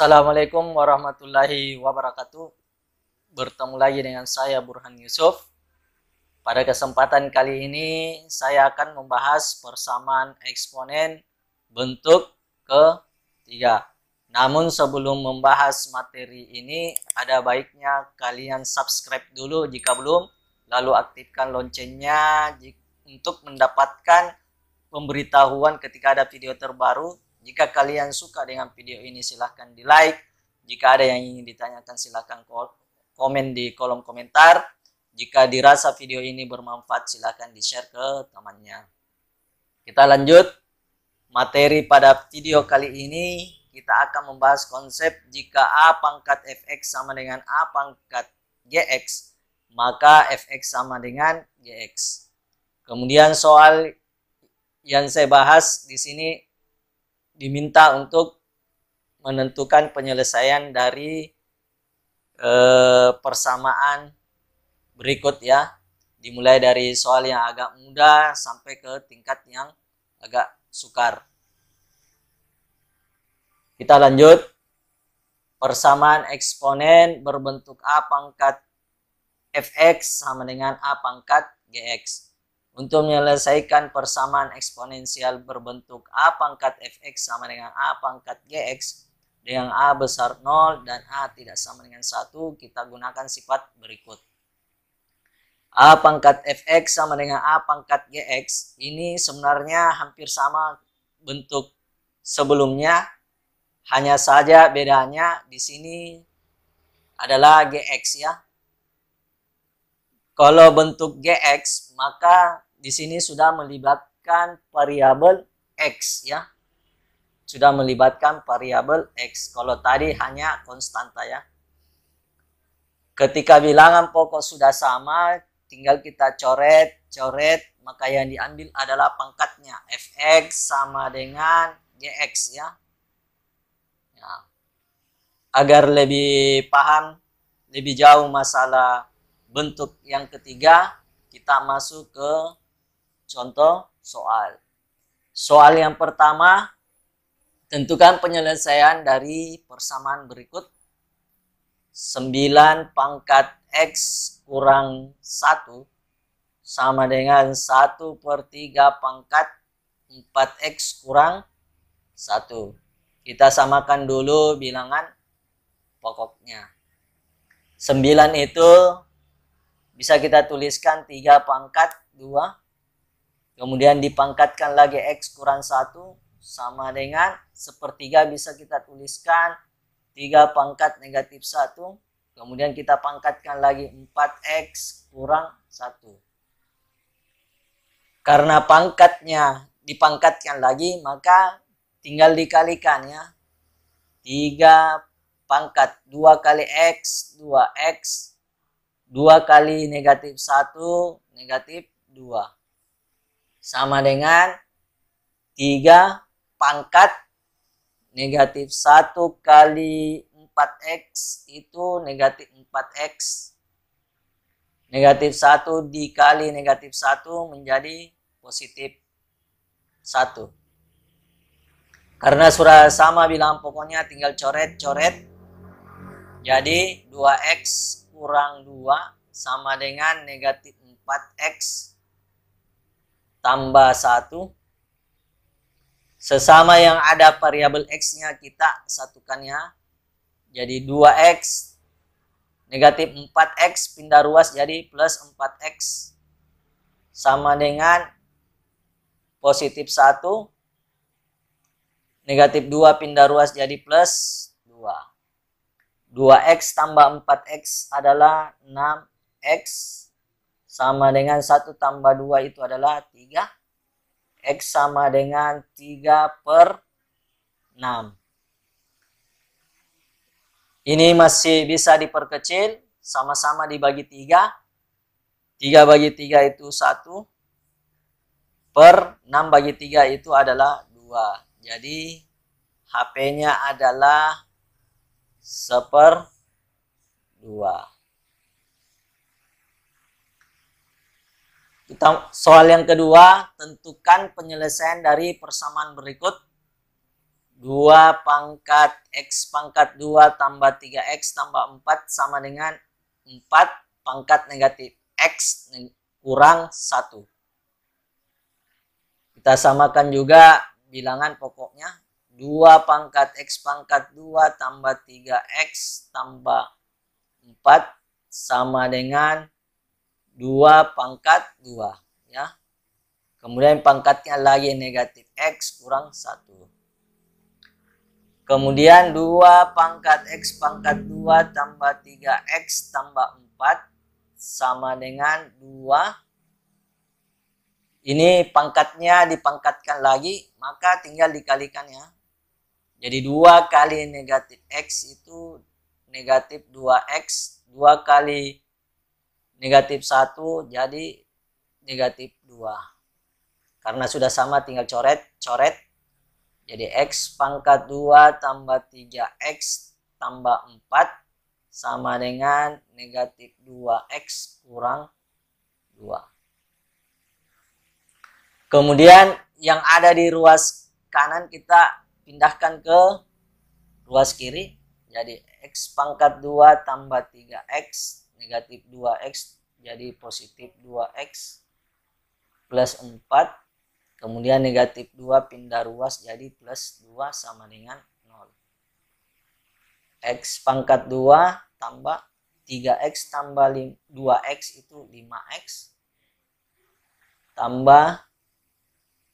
Assalamualaikum warahmatullahi wabarakatuh. Bertemu lagi dengan saya Burhan Yusuf. Pada kesempatan kali ini saya akan membahas persamaan eksponen bentuk ketiga. Namun sebelum membahas materi ini, ada baiknya kalian subscribe dulu jika belum, lalu aktifkan loncengnya untuk mendapatkan pemberitahuan ketika ada video terbaru. Jika kalian suka dengan video ini, silahkan di like. Jika ada yang ingin ditanyakan, silahkan komen di kolom komentar. Jika dirasa video ini bermanfaat, silahkan di-share ke temannya. Kita lanjut. Materi pada video kali ini, kita akan membahas konsep jika A pangkat Fx sama dengan A pangkat Gx, maka Fx sama dengan Gx. Kemudian soal yang saya bahas di sini diminta untuk menentukan penyelesaian dari persamaan berikut ya. Dimulai dari soal yang agak mudah sampai ke tingkat yang agak sukar. Kita lanjut. Persamaan eksponen berbentuk A pangkat Fx sama dengan A pangkat Gx. Untuk menyelesaikan persamaan eksponensial berbentuk A pangkat Fx sama dengan A pangkat Gx dengan A besar 0 dan A tidak sama dengan 1, kita gunakan sifat berikut. A pangkat Fx sama dengan A pangkat Gx ini sebenarnya hampir sama bentuk sebelumnya, hanya saja bedanya di sini adalah Gx ya. Kalau bentuk Gx, maka di sini sudah melibatkan variabel X ya. Sudah melibatkan variabel X. Kalau tadi hanya konstanta ya. Ketika bilangan pokok sudah sama, tinggal kita coret, maka yang diambil adalah pangkatnya. Fx sama dengan Gx ya. Agar lebih paham, lebih jauh masalah bentuk yang ketiga, kita masuk ke contoh soal. Soal yang pertama, tentukan penyelesaian dari persamaan berikut. 9 pangkat X kurang 1 sama dengan 1/3 pangkat 4X kurang 1. Kita samakan dulu bilangan pokoknya. 9 itu bisa kita tuliskan 3 pangkat 2. Kemudian dipangkatkan lagi X kurang 1 sama dengan 1/3, bisa kita tuliskan 3 pangkat negatif 1. Kemudian kita pangkatkan lagi 4X kurang 1. Karena pangkatnya dipangkatkan lagi, maka tinggal dikalikan ya. 3 pangkat 2 kali X, 2X. 2 kali negatif 1, negatif 2. Sama dengan 3 pangkat negatif 1 kali 4X itu negatif 4X. Negatif 1 dikali negatif 1 menjadi positif 1. Karena sudah sama bilangan pokoknya, tinggal coret. Jadi 2X kurang 2 sama dengan negatif 4X tambah 1. Sesama yang ada variabel X-nya kita satukan ya. Jadi 2X negatif 4X pindah ruas jadi plus 4X sama dengan positif 1. Negatif 2 pindah ruas jadi plus 2. 2X tambah 4X adalah 6X sama dengan 1 tambah 2 itu adalah 3. X sama dengan 3/6. Ini masih bisa diperkecil, sama-sama dibagi 3. 3 bagi 3 itu 1. Per 6 bagi 3 itu adalah 2. Jadi HP-nya adalah 1/2. Soal yang kedua, tentukan penyelesaian dari persamaan berikut. 2 pangkat X pangkat 2 tambah 3X tambah 4 sama dengan 4 pangkat negatif X kurang 1. Kita samakan juga bilangan pokoknya. 2 pangkat X pangkat 2 tambah 3X tambah 4 sama dengan 2 pangkat 2. Ya. Kemudian pangkatnya lagi negatif X kurang 1. Kemudian 2 pangkat X pangkat 2 tambah 3X tambah 4 sama dengan 2. Ini pangkatnya dipangkatkan lagi, maka tinggal dikalikan ya. Jadi 2 kali negatif X itu negatif 2X. 2 kali negatif 1 jadi negatif 2. Karena sudah sama tinggal coret. Jadi X pangkat 2 tambah 3X tambah 4 sama dengan negatif 2X kurang 2. Kemudian yang ada di ruas kanan kita pindahkan ke ruas kiri. Jadi X pangkat 2 tambah 3X negatif 2X jadi positif 2X plus 4. Kemudian negatif 2 pindah ruas jadi plus 2 sama dengan 0. X pangkat 2 tambah 3X tambah 2X itu 5X. Tambah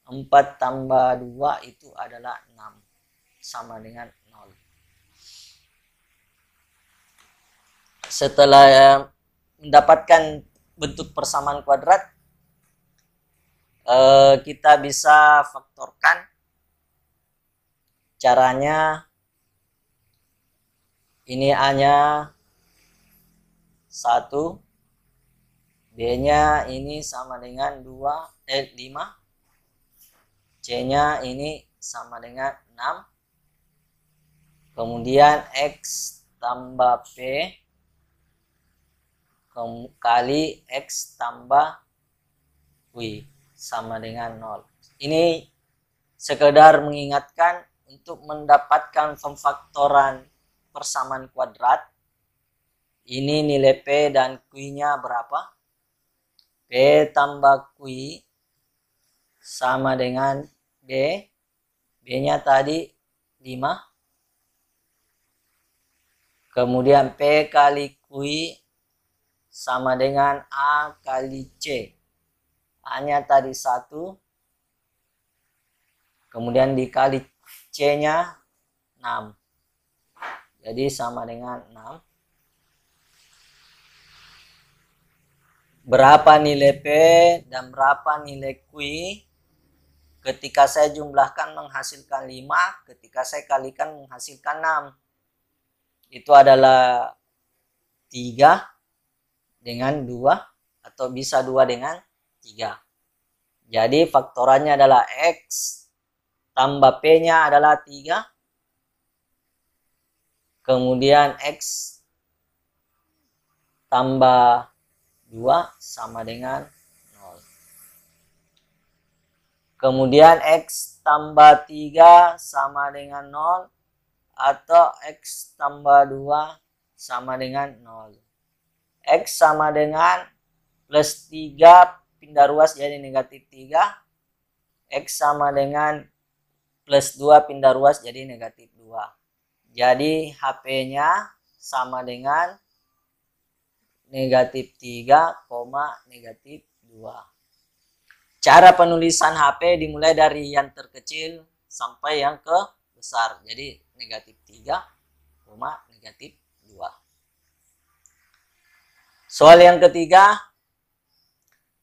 4 tambah 2 itu adalah 6 sama dengan 0. Setelah mendapatkan bentuk persamaan kuadrat, kita bisa faktorkan. Caranya ini A-nya 1, B-nya ini sama dengan 5, C-nya ini sama dengan 6. Kemudian X tambah P kali X tambah W sama dengan 0. Ini sekedar mengingatkan untuk mendapatkan pemfaktoran persamaan kuadrat. Ini nilai P dan Q-nya berapa? P tambah Q sama dengan B. B-nya tadi 5. Kemudian P kali Q sama dengan A kali C. A-nya tadi 1. Kemudian dikali C-nya 6. Jadi sama dengan 6. Berapa nilai P dan berapa nilai Q? Ketika saya jumlahkan menghasilkan 5, ketika saya kalikan menghasilkan 6. Itu adalah 3 dengan 2 atau bisa 2 dengan 3. Jadi faktorannya adalah X tambah P-nya adalah 3. Kemudian X tambah 2 sama dengan 0. Kemudian X tambah 3 sama dengan 0 atau X tambah 2 sama dengan 0. X sama dengan plus 3 pindah ruas jadi negatif 3. X sama dengan plus 2 pindah ruas jadi negatif 2. Jadi HP-nya sama dengan negatif 3, negatif 2. Cara penulisan HP dimulai dari yang terkecil sampai yang ke besar. Jadi negatif 3, negatif 2. Soal yang ketiga,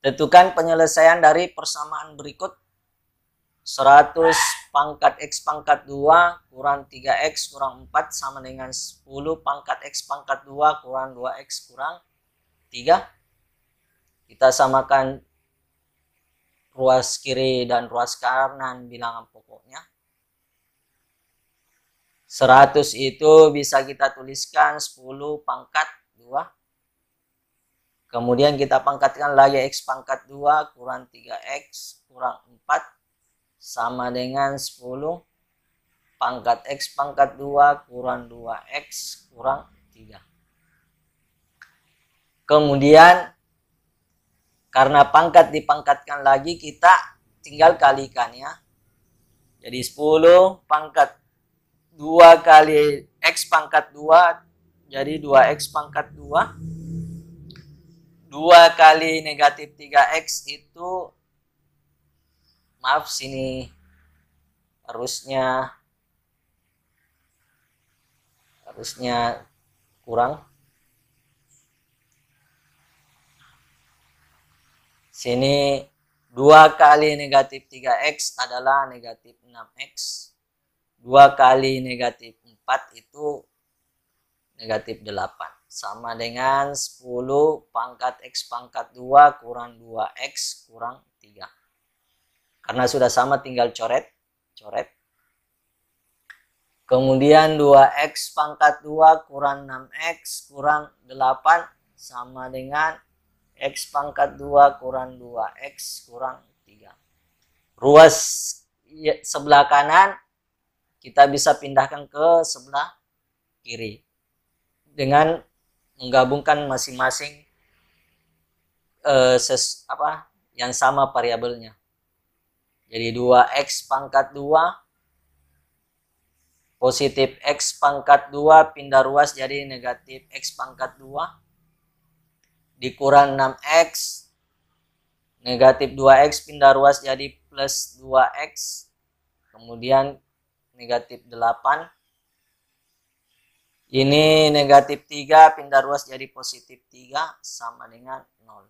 tentukan penyelesaian dari persamaan berikut. 100 pangkat X pangkat 2 kurang 3X kurang 4 sama dengan 10 pangkat X pangkat 2 kurang 2X kurang 3. Kita samakan ruas kiri dan ruas kanan bilangan pokoknya. 100 itu bisa kita tuliskan 10 pangkat 2. Kemudian kita pangkatkan lagi X pangkat 2 kurang 3X kurang 4 sama dengan 10 pangkat X pangkat 2 kurang 2X kurang 3. Kemudian karena pangkat dipangkatkan lagi, kita tinggal kalikan ya. Jadi 10 pangkat 2 kali X pangkat 2, jadi 2X pangkat 2. 2 kali negatif 3X itu, maaf sini harusnya kurang. Sini 2 kali negatif 3X adalah negatif 6X. 2 kali negatif 4 itu negatif 8. Sama dengan 10 pangkat X pangkat 2 kurang 2X kurang 3. Karena sudah sama tinggal coret. Kemudian 2X pangkat 2 kurang 6X kurang 8 sama dengan X pangkat 2 kurang 2X kurang 3. Ruas sebelah kanan kita bisa pindahkan ke sebelah kiri dengan menggabungkan masing-masing yang sama variabelnya. Jadi 2X pangkat 2 positif X pangkat 2 pindah ruas jadi negatif X pangkat 2 dikurang 6X, negatif 2X pindah ruas jadi plus 2X, kemudian negatif 8. Ini negatif 3 pindah ruas jadi positif 3 sama dengan 0.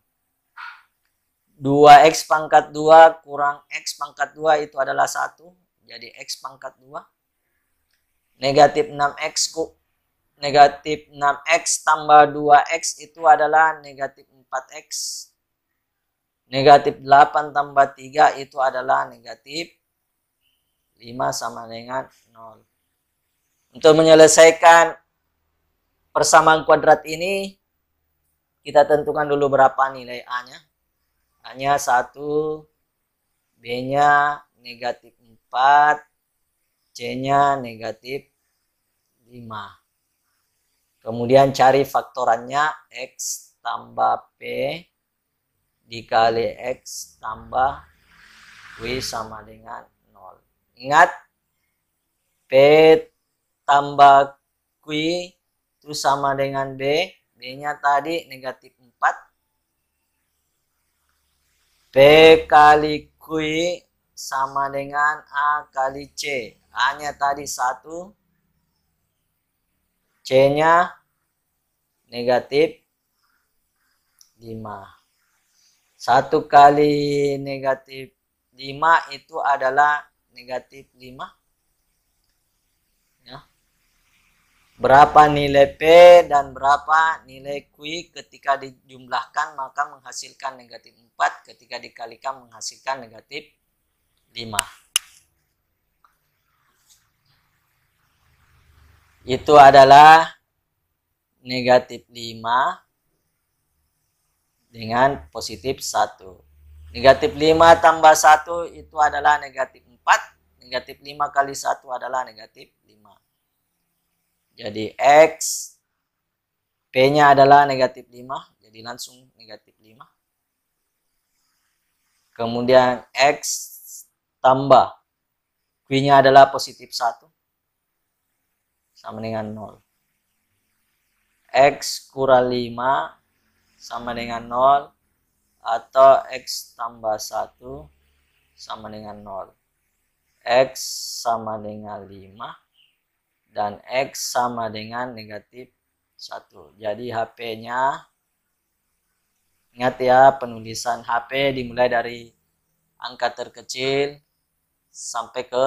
2X pangkat 2 kurang X pangkat 2 itu adalah 1. Jadi X pangkat 2. Negatif 6X tambah 2X itu adalah negatif 4X. Negatif 8 tambah 3 itu adalah negatif 5 sama dengan 0. Untuk menyelesaikan persamaan kuadrat ini, kita tentukan dulu berapa nilai A-nya. A-nya 1, B-nya negatif 4, C-nya negatif 5. Kemudian cari faktorannya, X tambah P dikali X tambah W sama dengan 0. Ingat, P tambah Q itu sama dengan B. B-nya tadi negatif 4. P kali Q sama dengan A kali C. A-nya tadi 1. C-nya negatif 5. 1 kali negatif 5 itu adalah negatif 5. Ya. Berapa nilai P dan berapa nilai Q ketika dijumlahkan maka menghasilkan negatif 4, ketika dikalikan menghasilkan negatif 5. Itu adalah negatif 5 dengan positif 1. Negatif 5 tambah 1 itu adalah negatif 4. Negatif 5 kali 1 adalah negatif 5. Jadi X, P-nya adalah negatif 5. Jadi langsung negatif 5. Kemudian X tambah Q-nya adalah positif 1. Sama dengan 0. X kurang 5 sama dengan 0. Atau X tambah 1 sama dengan 0. X sama dengan 5. Dan X sama dengan negatif 1. Jadi HP-nya, ingat ya, penulisan HP dimulai dari angka terkecil sampai ke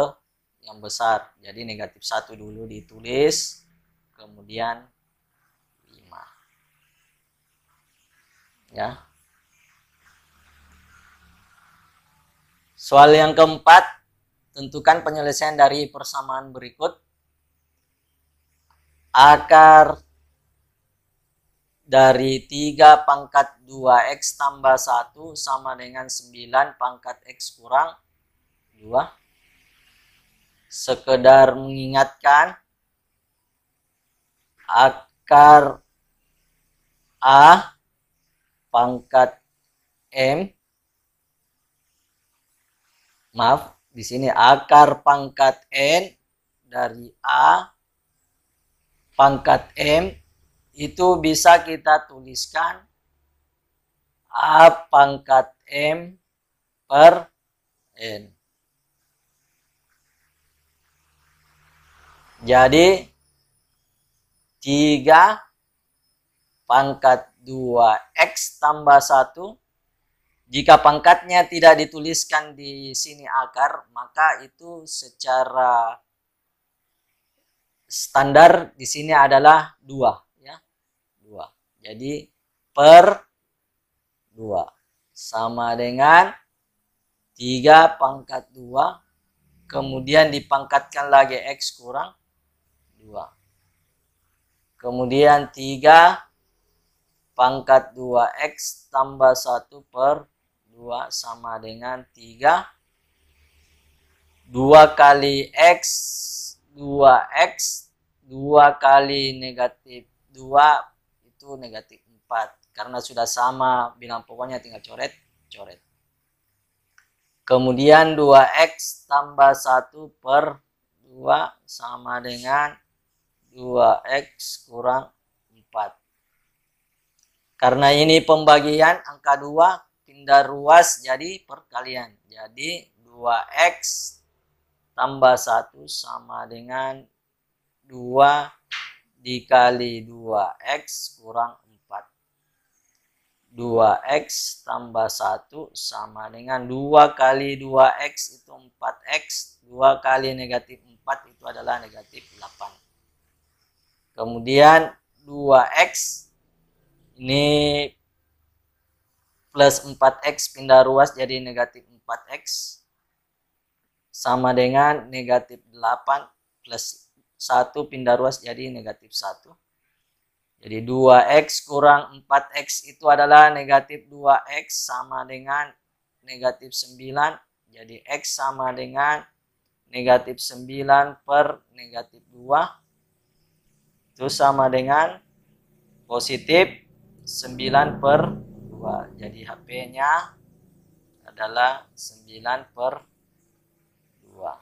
yang besar. Jadi negatif 1 dulu ditulis, kemudian 5. Ya. Soal yang keempat, tentukan penyelesaian dari persamaan berikut. Akar dari 3 pangkat 2X tambah 1 sama dengan 9 pangkat X kurang 2. sekedar mengingatkan akar A pangkat M, maaf, di sini akar pangkat N dari A pangkat M itu bisa kita tuliskan A pangkat M per N. Jadi 3 pangkat 2X tambah 1. Jika pangkatnya tidak dituliskan di sini akar, maka itu secara standar di sini adalah 2 ya. 2. Jadi per 2 sama dengan 3 pangkat 2, kemudian dipangkatkan lagi X kurang 2. Kemudian 3 pangkat 2X tambah 1 per 2 sama dengan 3. 2 kali X, 2X, 2 kali negatif 2 itu negatif 4. Karena sudah sama bilang pokoknya tinggal coret. Kemudian 2X tambah 1 per 2 sama dengan 2X kurang 4. Karena ini pembagian angka 2 pindah ruas jadi perkalian. Jadi 2X tambah 1 sama dengan 2 dikali 2X kurang 4. 2X tambah 1 sama dengan 2 kali 2X itu 4X. 2 kali negatif 4 itu adalah negatif 8. Kemudian 2X ini plus 4X pindah ruas jadi negatif 4X sama dengan negatif 8 plus 1 pindah ruas jadi negatif 1. Jadi 2X kurang 4X itu adalah negatif 2X sama dengan negatif 9. Jadi X sama dengan negatif 9 per negatif 2. Itu sama dengan positif 9 per 2. Jadi HP-nya adalah 9 per 2.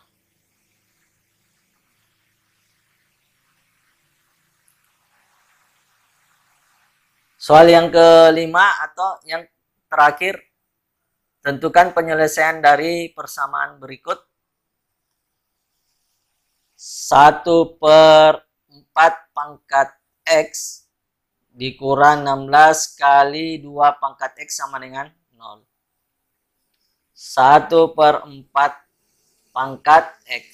Soal yang kelima atau yang terakhir, tentukan penyelesaian dari persamaan berikut. 1 per 4 pangkat X dikurang 16 kali 2 pangkat X sama dengan 0. 1 per 4 pangkat X.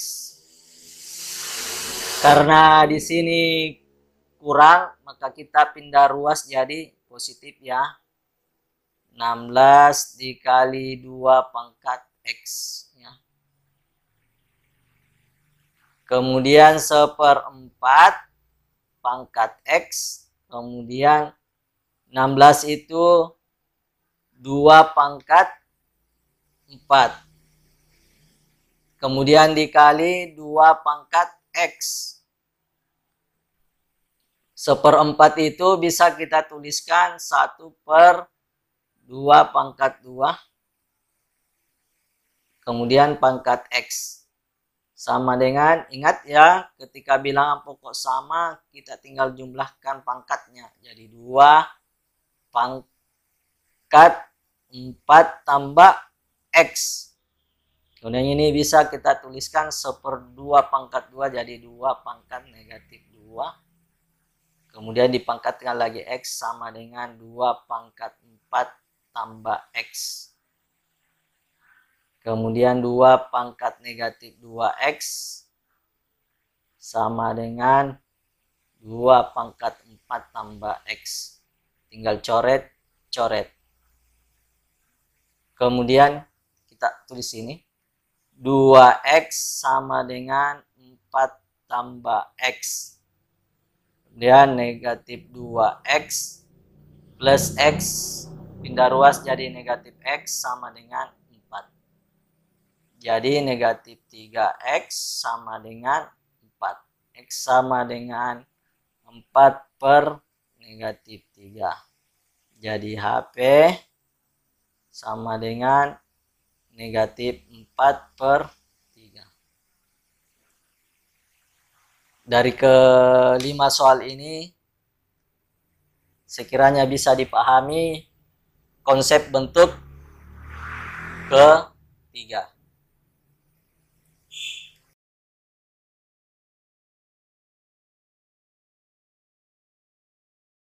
Karena di sini kurang, maka kita pindah ruas jadi positif ya. 16 dikali 2 pangkat X. Ya. Kemudian 1/4 pangkat X. Kemudian 16 itu 2 pangkat 4. Kemudian dikali 2 pangkat X. 1/4 itu bisa kita tuliskan 1 per 2 pangkat 2. Kemudian pangkat X. Sama dengan, ingat ya, ketika bilangan pokok sama, kita tinggal jumlahkan pangkatnya. Jadi 2 pangkat 4 tambah X. Kemudian ini bisa kita tuliskan 1/2 pangkat 2 jadi 2 pangkat negatif 2. Kemudian dipangkatkan lagi X sama dengan 2 pangkat 4 tambah X. Kemudian 2 pangkat negatif 2X sama dengan 2 pangkat 4 tambah X. Tinggal coret. Kemudian kita tulis ini. 2X sama dengan 4 tambah X. Kemudian negatif 2X plus X. Pindah ruas jadi negatif X sama dengan 4. Jadi negatif 3x sama dengan 4. X sama dengan 4 per negatif 3. Jadi HP sama dengan negatif 4 per 3. Dari kelima soal ini, sekiranya bisa dipahami konsep bentuk ketiga.